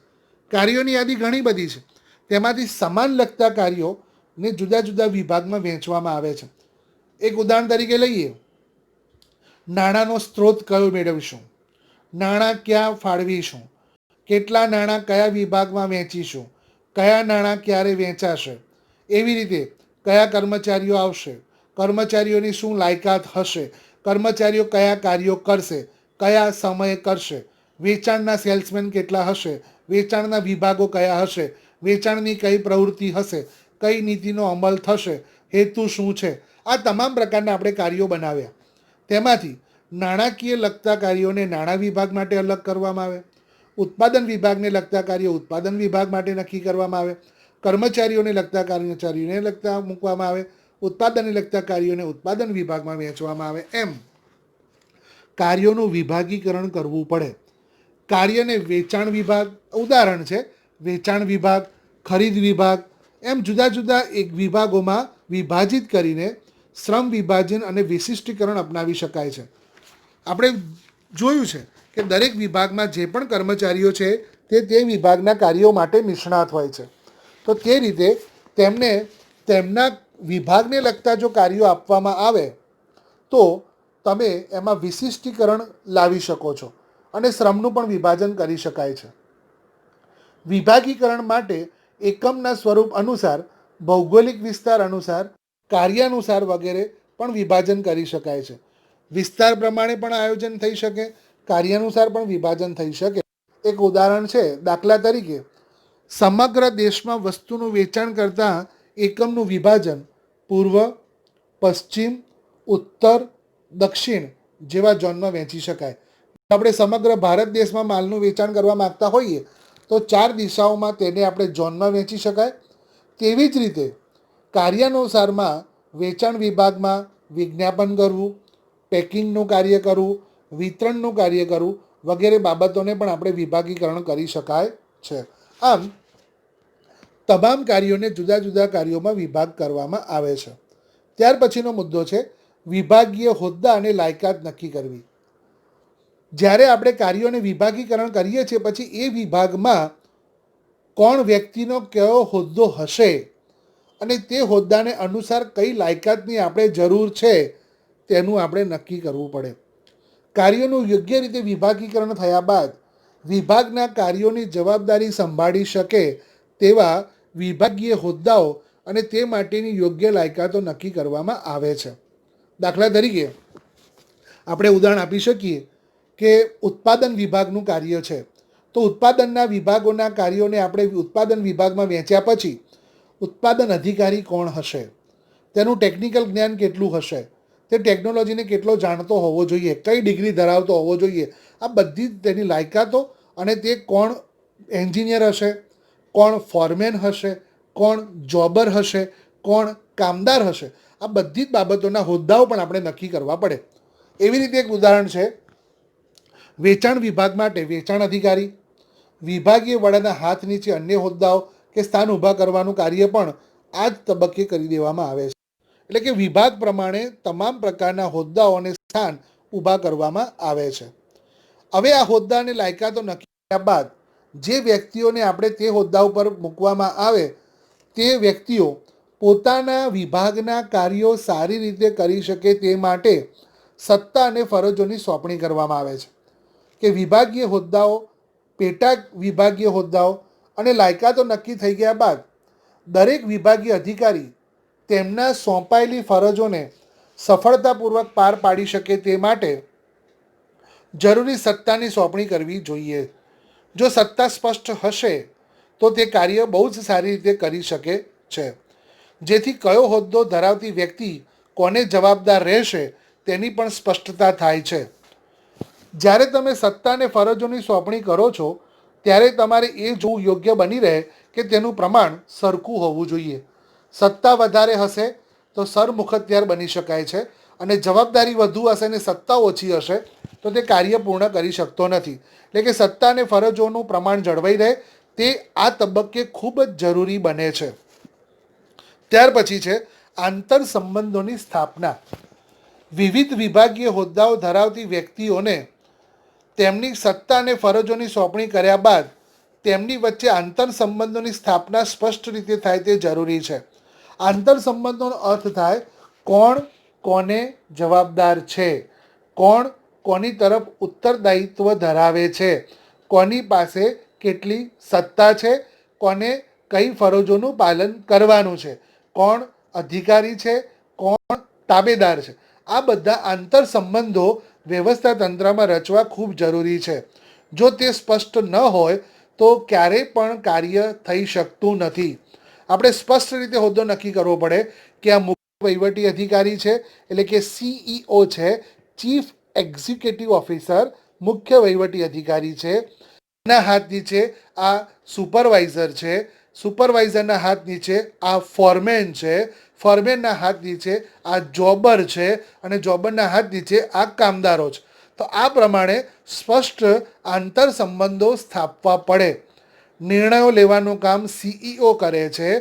કાર્યોની યાદી ઘણી બધી છે, તેમાંથી સમાન લગતા કાર્યોને જુદા જુદા વિભાગમાં વહેંચવામાં આવે છે. એક ઉદાહરણ તરીકે લઈએ, નાણાંનો સ્ત્રોત કયો મેળવીશું, નાણાં ક્યાં ફાળવીશું, કેટલા નાણાં કયા વિભાગમાં વહેંચીશું, કયા નાણાં ક્યારે વહેંચાશે, એવી રીતે કયા કર્મચારીઓ આવશે, કર્મચારીઓની શું લાયકાત હશે, કર્મચારીઓ કયા કાર્યો કરશે, કયા સમયે કરશે, વેચાણના સેલ્સમેન કેટલા હશે, વેચાણના વિભાગો કયા હશે, વેચાણની કઈ પ્રવૃત્તિ હશે, કઈ નીતિનો અમલ થશે, હેતુ શું છે. આ તમામ પ્રકારના આપણે કાર્યો બનાવ્યા. તેમાંથી નાણાકીય લગતા કાર્યોને નાણાં વિભાગ માટે અલગ કરવામાં આવે, ઉત્પાદન વિભાગને લગતા કાર્યો ઉત્પાદન વિભાગ માટે નક્કી કરવામાં આવે, કર્મચારીઓને લગતા કર્મચારીઓને લગતા મૂકવામાં આવે, ઉત્પાદનને લગતા કાર્યોને ઉત્પાદન વિભાગમાં વહેંચવામાં આવે. એમ કાર્યોનું વિભાગીકરણ કરવું પડે. કાર્યને વેચાણ વિભાગ ઉદાહરણ છે, વેચાણ વિભાગ, ખરીદ વિભાગ, એમ જુદા જુદા એક વિભાગોમાં વિભાજિત કરીને શ્રમ વિભાજન અને વિશિષ્ટીકરણ અપનાવી શકાય છે. આપણે જોયું છે કે દરેક વિભાગમાં જે પણ કર્મચારીઓ છે તે વિભાગના કાર્યો માટે નિષ્ણાત હોય છે. તો તે રીતે તેમને તેમના વિભાગને લગતા જો કાર્યો આપવામાં આવે તો તમે એમાં વિશિષ્ટીકરણ લાવી શકો છો અને શ્રમનું પણ વિભાજન કરી શકાય છે. વિભાગીકરણ માટે એકમના સ્વરૂપ અનુસાર, ભૌગોલિક વિસ્તાર અનુસાર, કાર્યાનુસાર વગેરે પણ વિભાજન કરી શકાય છે. વિસ્તાર પ્રમાણે પણ આયોજન થઈ શકે, કાર્યાનુસાર પણ વિભાજન થઈ શકે. એક ઉદાહરણ છે, દાખલા તરીકે સમગ્ર દેશમાં વસ્તુનું વેચાણ કરતા એકમનું વિભાજન પૂર્વ, પશ્ચિમ, ઉત્તર, દક્ષિણ જેવા ઝોનમાં વહેંચી શકાય. આપણે સમગ્ર ભારત દેશમાં માલનું વેચાણ કરવા માગતા હોઈએ તો 4 દિશાઓમાં તેને આપણે ઝોનમાં વહેંચી શકાય. તેવી જ રીતે કાર્યાનુસારમાં વેચાણ વિભાગમાં વિજ્ઞાપન કરવું, પેકિંગનું કાર્ય કરવું, વિતરણનું કાર્ય કરવું વગેરે બાબતોને પણ આપણે વિભાગીકરણ કરી શકાય છે. આમ તમામ કાર્યોને જુદા જુદા કાર્યોમાં વિભાગ કરવામાં આવે છે. ત્યાર પછીનો મુદ્દો છે વિભાગીય હોદ્દા અને લાયકાત નક્કી કરવી. જ્યારે આપણે કાર્યોને વિભાગીકરણ કરીએ છીએ પછી એ વિભાગમાં કોણ વ્યક્તિનો કયો હોદ્દો હશે અને તે હોદ્દાને અનુસાર કઈ લાયકાતની આપણે જરૂર છે તેનું આપણે નક્કી કરવું પડે. કાર્યોનું યોગ્ય રીતે વિભાગીકરણ થયા બાદ વિભાગના કાર્યોની જવાબદારી સંભાળી શકે તેવા વિભાગીય હોદ્દાઓ અને તે માટેની યોગ્ય લાયકાતો નક્કી કરવામાં આવે છે. દાખલા તરીકે આપણે ઉદાહરણ આપી શકીએ કે ઉત્પાદન વિભાગનું કાર્ય છે તો ઉત્પાદનના વિભાગોના કાર્યોને આપણે ઉત્પાદન વિભાગમાં વહેંચ્યા પછી ઉત્પાદન અધિકારી કોણ હશે, તેનું ટેકનિકલ જ્ઞાન કેટલું હશે, તે ટેકનોલોજીને કેટલો જાણતો હોવો જોઈએ, કઈ ડિગ્રી ધરાવતો હોવો જોઈએ, આ બધી જ તેની લાયકાતો અને તે કોણ એન્જિનિયર હશે, કોણ ફોરમેન હશે, કોણ જોબર હશે, કોણ કામદાર હશે, આ બધી જ બાબતોના હોદ્દાઓ પણ આપણે નક્કી કરવા પડે. એવી રીતે એક ઉદાહરણ છે, વેચાણ વિભાગ માટે વેચાણ અધિકારી, વિભાગીય વડાના હાથ નીચે અન્ય હોદ્દાઓ કે સ્થાન ઊભા કરવાનું કાર્ય પણ આ જ તબક્કે કરી દેવામાં આવે છે. એટલે કે વિભાગ પ્રમાણે તમામ પ્રકારના હોદ્દાઓ અને સ્થાન ઊભા કરવામાં આવે છે. હવે આ હોદ્દા અને લાયકાતો નક્કી કર્યા બાદ જે વ્યક્તિઓને આપણે તે હોદ્દા ઉપર મૂકવામાં આવે તે વ્યક્તિઓ પોતાના વિભાગના કાર્યો સારી રીતે કરી શકે તે માટે સત્તા અને ફરજોની સોંપણી કરવામાં આવે છે. કે વિભાગીય હોદ્દાઓ, પેટા વિભાગીય હોદ્દાઓ અને લાયકાતો નક્કી થઈ ગયા બાદ દરેક વિભાગીય અધિકારી તેમના સોંપાયેલી ફરજોને સફળતાપૂર્વક પાર પાડી શકે તે માટે જરૂરી સત્તાની સોંપણી કરવી જોઈએ. જો સત્તા સ્પષ્ટ હશે તો તે કાર્ય બહુ જ સારી રીતે કરી શકે છે. જેથી કયો હોદ્દો ધરાવતી વ્યક્તિ કોને જવાબદાર રહેશે તેની પણ સ્પષ્ટતા થાય છે. જ્યારે તમે સત્તા અને ફરજોની સોંપણી કરો છો ત્યારે તમારે એ જોવું યોગ્ય બની રહે કે તેનું પ્રમાણ સરખું હોવું જોઈએ. સત્તા વધારે હશે તો સરમુખત્યાર બની શકાય છે અને જવાબદારી વધુ હશે અને સત્તા ઓછી હશે તો તે કાર્ય પૂર્ણ કરી શકતો નથી. એટલે કે સત્તા અને ફરજોનું પ્રમાણ જળવાઈ રહે તે આ તબક્કે ખૂબ જ જરૂરી બને છે. ત્યાર પછી છે આંતર સંબંધોની સ્થાપના. વિવિધ વિભાગીય હોદ્દાઓ ધરાવતી વ્યક્તિઓને તેમની સત્તા અને ફરજોની સોંપણી કર્યા બાદ તેમની વચ્ચે આંતર સંબંધોની સ્થાપના સ્પષ્ટ રીતે થાય તે જરૂરી છે. આંતર સંબંધોનો અર્થ થાય કોણ કોને જવાબદાર છે, કોણ કોની તરફ ઉત્તરદાયિત્વ ધરાવે છે, કોની પાસે કેટલી સત્તા છે, કોને કઈ ફરજોનું પાલન કરવાનું છે, કોણ અધિકારી છે, કોણ તાબેદાર છે. આ બધા આંતર સંબંધો વ્યવસ્થા તંત્રમાં રચવા ખૂબ જરૂરી છે. જો તે સ્પષ્ટ ન હોય તો ક્યારેય પણ કાર્ય થઈ શકતું નથી. આપણે સ્પષ્ટ રીતે હોદ્દો નક્કી કરવો પડે કે આ મુખ્ય વહીવટી અધિકારી છે, એટલે કે CEO છે, ચીફ એક્ઝિક્યુટિવ ઓફિસર મુખ્ય વહીવટી અધિકારી છે, એના હાથ નીચે આ સુપરવાઇઝર છે, સુપરવાઇઝરના હાથ નીચે આ ફોરમેન છે, ફોરમેનના હાથ નીચે આ જોબર છે અને જોબરના હાથ નીચે આ કામદારો છે. તો આ પ્રમાણે સ્પષ્ટ આંતર સંબંધો સ્થાપવા પડે. નિર્ણયો લેવાનું કામ CEO કરે છે,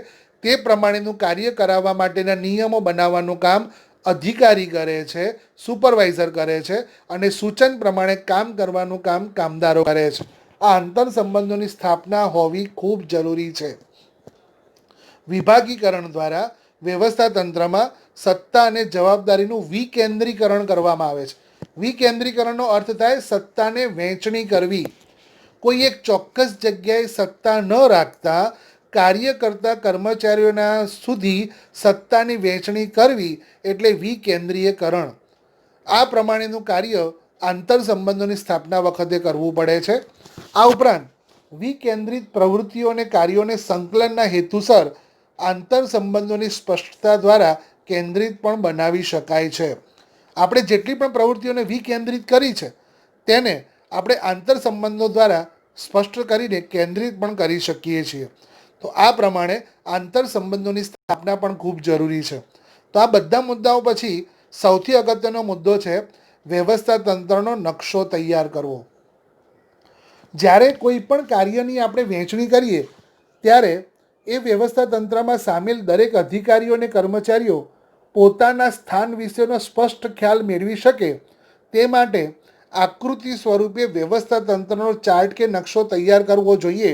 તે પ્રમાણેનું કાર્ય કરાવવા માટેના નિયમો બનાવવાનું કામ અધિકારી કરે છે, સુપરવાઇઝર કરે છે અને સૂચન પ્રમાણે કામ કરવાનું કામ કામદારો કરે છે. આ આંતર સંબંધોની સ્થાપના હોવી ખૂબ જરૂરી છે. વિભાગીકરણ દ્વારા વ્યવસ્થા તંત્રમાં સત્તા અને જવાબદારીનું વિકેન્દ્રીકરણ કરવામાં આવે છે. વિકેન્દ્રીકરણનો અર્થ થાય સત્તાને વહેંચણી કરવી. કોઈ એક ચોક્કસ જગ્યાએ સત્તા ન રાખતા કાર્ય કરતા કર્મચારીઓના સુધી સત્તાની વહેંચણી કરવી એટલે વિકેન્દ્રીયકરણ. આ પ્રમાણેનું કાર્ય આંતર સંબંધોની સ્થાપના વખતે કરવું પડે છે. આ ઉપરાંત વિકેન્દ્રિત પ્રવૃત્તિઓ અને કાર્યોને સંકલનના હેતુસર આંતર સંબંધોની સ્પષ્ટતા દ્વારા કેન્દ્રિત પણ બનાવી શકાય છે. આપણે જેટલી પણ પ્રવૃત્તિઓને વિકેન્દ્રિત કરી છે તેને આપણે આંતર સંબંધો દ્વારા સ્પષ્ટ કરીને કેન્દ્રિત પણ કરી શકીએ છીએ. તો આ પ્રમાણે આંતર સંબંધોની સ્થાપના પણ ખૂબ જરૂરી છે. તો આ બધા મુદ્દાઓ પછી સૌથી અગત્યનો મુદ્દો છે વ્યવસ્થા તંત્રનો નકશો તૈયાર કરવો. જ્યારે કોઈ પણ કાર્યની આપણે વહેંચણી કરીએ ત્યારે એ વ્યવસ્થા તંત્રમાં સામેલ દરેક અધિકારીઓ અને કર્મચારીઓ પોતાના સ્થાન વિશેનો સ્પષ્ટ ખ્યાલ મેળવી શકે તે માટે આકૃતિ સ્વરૂપે વ્યવસ્થા તંત્રનો ચાર્ટ કે નકશો તૈયાર કરવો જોઈએ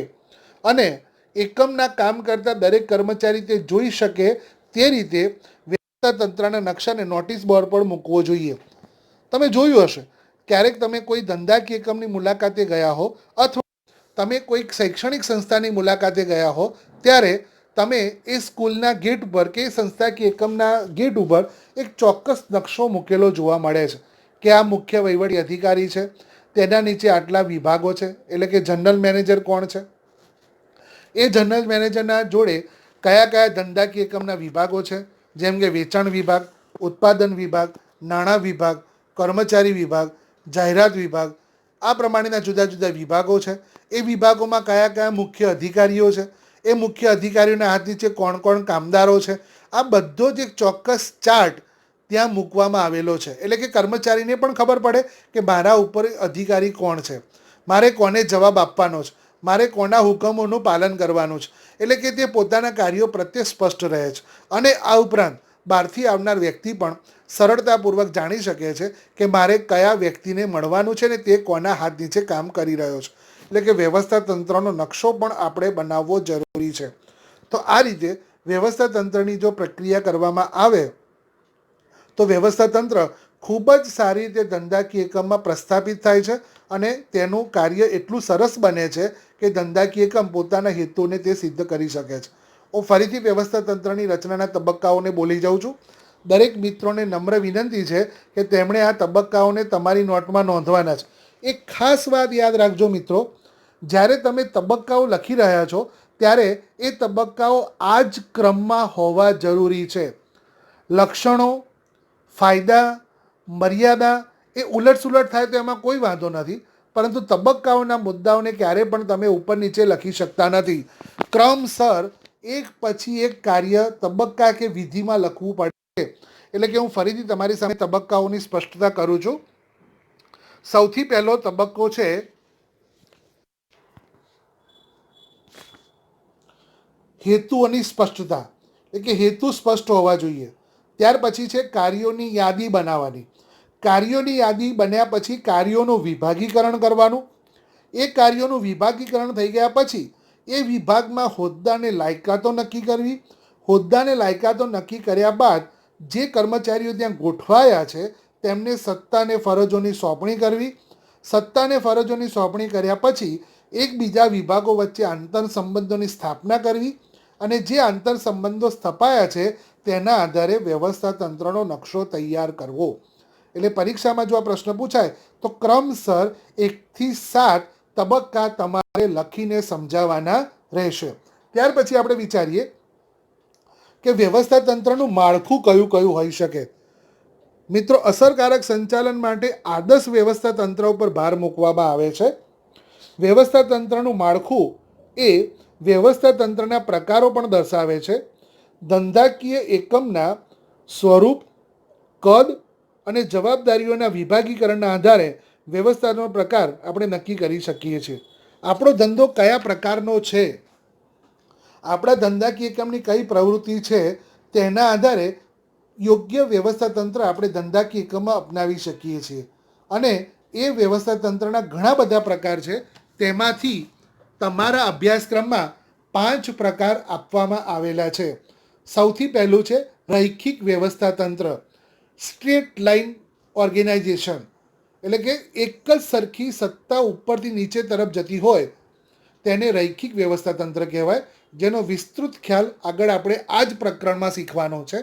અને એકમના કામ કરતા દરેક કર્મચારી તે જોઈ શકે તે રીતે વ્યવસ્થા તંત્રના નકશાને નોટિસ બોર્ડ પર મૂકવો જોઈએ. તમે જોયું હશે ક્યારેક તમે કોઈ ધંધાકીય એકમની મુલાકાતે ગયા હો અથવા તમે કોઈક શૈક્ષણિક સંસ્થાની મુલાકાતે ગયા હો ત્યારે તમે એ સ્કૂલના ગેટ ઉપર કે સંસ્થાકીય એકમના ગેટ ઉપર એક ચોક્કસ નકશો મૂકેલો જોવા મળે છે કે આ મુખ્ય વહીવટી અધિકારી છે, તેના નીચે આટલા વિભાગો છે, એટલે કે જનરલ મેનેજર કોણ છે, એ જનરલ મેનેજરના જોડે કયા કયા ધંધાકીય એકમના વિભાગો છે, જેમ કે વેચાણ વિભાગ, ઉત્પાદન વિભાગ, નાણાં વિભાગ, કર્મચારી વિભાગ, જાહેરાત વિભાગ, આ પ્રમાણેના જુદા જુદા વિભાગો છે. એ વિભાગોમાં કયા કયા મુખ્ય અધિકારીઓ છે, એ મુખ્ય અધિકારીઓના હાથ નીચે કોણ કોણ કામદારો છે, આ બધો જ એક ચોક્કસ ચાર્ટ ત્યાં મૂકવામાં આવેલો છે. એટલે કે કર્મચારીને પણ ખબર પડે કે મારા ઉપર અધિકારી કોણ છે, મારે કોને જવાબ આપવાનો છે, મારે કોના હુકમોનું પાલન કરવાનું છે. એટલે કે તે પોતાના કાર્યો પ્રત્યે સ્પષ્ટ રહે છે અને આ ઉપરાંત બહારથી આવનાર વ્યક્તિ પણ સરળતાપૂર્વક જાણી શકે છે કે મારે કયા વ્યક્તિને મળવાનું છે ને તે કોના હાથ નીચે કામ કરી રહ્યો છે. એટલે કે વ્યવસ્થા તંત્રનો નકશો પણ આપણે બનાવવો જરૂરી છે. તો આ રીતે વ્યવસ્થા તંત્રની જો પ્રક્રિયા કરવામાં આવે તો વ્યવસ્થા તંત્ર ખૂબ જ સારી રીતે ધંધાકીય એકમમાં પ્રસ્થાપિત થાય છે અને તેનું કાર્ય એટલું સરસ બને છે કે ધંધાકીય એકમ પોતાના હેતુને તે સિદ્ધ કરી શકે છે. હું ફરીથી વ્યવસ્થા તંત્રની રચનાના તબક્કાઓને બોલી જાઉં છું. દરેક મિત્રોને નમ્ર વિનંતી છે કે તેમણે આ તબક્કાઓને તમારી નોટમાં નોંધવાના છે. એક ખાસ વાત યાદ રાખજો મિત્રો, જ્યારે તમે તબક્કાઓ લખી રહ્યા છો ત્યારે એ તબક્કાઓ આ જ ક્રમમાં હોવા જરૂરી છે. લક્ષણો, ફાયદા, મર્યાદા એ ઉલટસુલટ થાય તો એમાં કોઈ વાંધો નથી, પરંતુ તબક્કાઓના મુદ્દાઓને ક્યારેય પણ તમે ઉપર નીચે લખી શકતા નથી. ક્રમસર એક પછી એક કાર્ય તબક્કા કે વિધિમાં લખવું પડે. એટલે કે હું ફરીથી તમારી સામે તબક્કાઓની સ્પષ્ટતા કરું છું. સૌથી પહેલો તબક્કો છે હેતુઓની સ્પષ્ટતા, એટલે કે હેતુ સ્પષ્ટ હોવા જોઈએ. ત્યાર પછી છે કાર્યોની યાદી બનાવવાની. કાર્યોની યાદી બન્યા પછી કાર્યોનું વિભાગીકરણ કરવાનું. એ કાર્યોનું વિભાગીકરણ થઈ ગયા પછી એ વિભાગમાં હોદ્દાને લાયકાતો નક્કી કરવી. હોદ્દાને લાયકાતો નક્કી કર્યા બાદ જે કર્મચારીઓ ત્યાં ગોઠવાયા છે તેમને સત્તા અને ફરજોની સોંપણી કરવી. સત્તા અને ફરજોની સોંપણી કર્યા પછી એકબીજા વિભાગો વચ્ચે આંતર સંબંધોની સ્થાપના કરવી અને જે આંતર સંબંધો સ્થપાયા છે તેના આધારે વ્યવસ્થા તંત્રનો નકશો તૈયાર કરવો. એટલે પરીક્ષામાં જો આ પ્રશ્ન પૂછાય તો ક્રમસર 1 થી 7 તબક્કા તમારે લખીને સમજાવવાના રહેશે. ત્યાર પછી આપણે વિચારીએ કે વ્યવસ્થા તંત્રનું માળખું કયું કયું હોઈ શકે. મિત્રો, અસરકારક સંચાલન માટે આદર્શ વ્યવસ્થા તંત્ર ઉપર ભાર મૂકવામાં આવે છે. વ્યવસ્થા તંત્રનું માળખું એ વ્યવસ્થા તંત્રના પ્રકારો પણ દર્શાવે છે. ધંધાકીય એકમના સ્વરૂપ, કદ અને જવાબદારીઓના વિભાગીકરણના આધારે વ્યવસ્થાનો પ્રકાર આપણે નક્કી કરી શકીએ છીએ. આપણો ધંધો કયા પ્રકારનો છે, આપણા ધંધાકીય એકમની કઈ પ્રવૃત્તિ છે તેના આધારે યોગ્ય વ્યવસ્થા તંત્ર આપણે ધંધાકીય એકમમાં અપનાવી શકીએ છીએ. અને એ વ્યવસ્થા તંત્રના ઘણા બધા પ્રકાર છે. તેમાંથી તમારા અભ્યાસક્રમમાં 5 પ્રકાર આપવામાં આવેલા છે. સૌથી પહેલું છે રૈખિક વ્યવસ્થા તંત્ર, સ્ટ્રેટ લાઇન ઓર્ગેનાઇઝેશન. એટલે કે એક જ સરખી સત્તા ઉપરથી નીચે તરફ જતી હોય તેને રૈખિક વ્યવસ્થા તંત્ર કહેવાય, જેનો વિસ્તૃત ખ્યાલ આગળ આપણે આ જ પ્રકરણમાં શીખવાનો છે.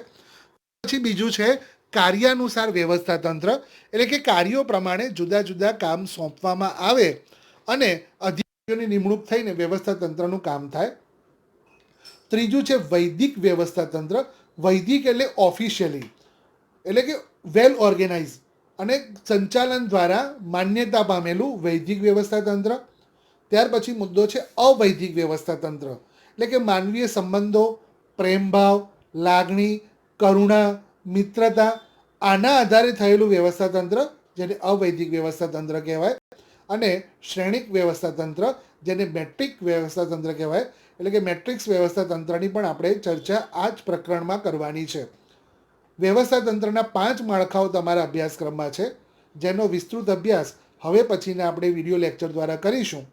પછી બીજું છે કાર્યાનુસાર વ્યવસ્થા તંત્ર, એટલે કે કાર્યો પ્રમાણે જુદા જુદા કામ સોંપવામાં આવે અને અધિકારીઓની નિમણૂક થઈને વ્યવસ્થા તંત્રનું કામ થાય. ત્રીજું છે વૈદિક વ્યવસ્થા તંત્ર. વૈદિક એટલે ઓફિશિયલી, એટલે કે વેલ ઓર્ગેનાઇઝ અને સંચાલન દ્વારા માન્યતા પામેલું વૈદિક વ્યવસ્થા તંત્ર. ત્યાર પછી મુદ્દો છે અવૈદિક વ્યવસ્થા તંત્ર, એટલે કે માનવીય સંબંધો, પ્રેમભાવ, લાગણી, કરુણા, મિત્રતા આના આધારે થયેલું વ્યવસ્થા તંત્ર જેને અવૈદિક વ્યવસ્થા તંત્ર કહેવાય. અને શ્રેણિક વ્યવસ્થા તંત્ર જેને મેટ્રિક વ્યવસ્થા તંત્ર કહેવાય. એટલે કે મેટ્રિક્સ વ્યવસ્થા તંત્રની પણ આપણે ચર્ચા આ જ પ્રકરણમાં કરવાની છે. વ્યવસ્થા તંત્રના 5 માળખાઓ તમારા અભ્યાસક્રમમાં છે, જેનો વિસ્તૃત અભ્યાસ હવે પછીના આપણે વિડીયો લેક્ચર દ્વારા કરીશું.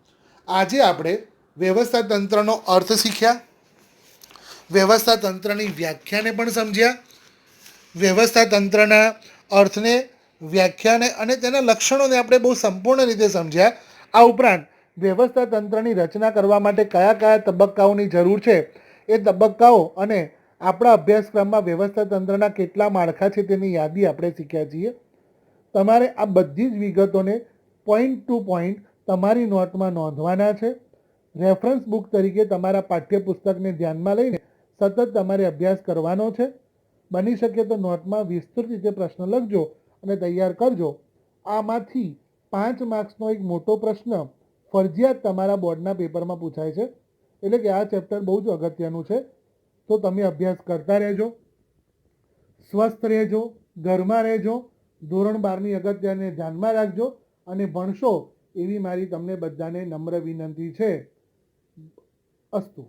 આજે આપણે વ્યવસ્થા તંત્રનો અર્થ શીખ્યા, વ્યવસ્થા તંત્રની વ્યાખ્યાને પણ સમજ્યા, વ્યવસ્થા તંત્રના અર્થને, વ્યાખ્યાને અને તેના લક્ષણોને આપણે બહુ સંપૂર્ણ રીતે સમજ્યા. આ ઉપરાંત વ્યવસ્થા તંત્રની રચના કરવા માટે કયા કયા તબક્કાઓની જરૂર છે એ તબક્કાઓ અને આપણા અભ્યાસક્રમમાં વ્યવસ્થા તંત્રના કેટલા માળખા છે તેની યાદી આપણે શીખ્યા છીએ. તમારે આ બધી જ વિગતોને પોઈન્ટ ટુ પોઈન્ટ તમારી નોટમાં નોંધવાના છે. રેફરન્સ બુક તરીકે તમારા પાઠ્યપુસ્તકને ધ્યાનમાં લઈને સતત તમારે અભ્યાસ કરવાનો છે. બની શકે તો નોટમાં વિસ્તૃત રીતે પ્રશ્ન લખજો અને તૈયાર કરજો. આમાંથી 5 માર્ક્સનો એક મોટો પ્રશ્ન ફરજિયાત તમારા બોર્ડના પેપરમાં પૂછાય છે. એટલે કે આ ચેપ્ટર બહુ જ અગત્યનું છે. તો તમે અભ્યાસ કરતા રહેજો, સ્વસ્થ રહેજો, ઘરમાં રહેજો, ધોરણ 12ની અગત્યને ધ્યાનમાં રાખજો અને ભણશો એવી મારી તમને બધાને નમ્ર વિનંતી છે. અસ્તુ.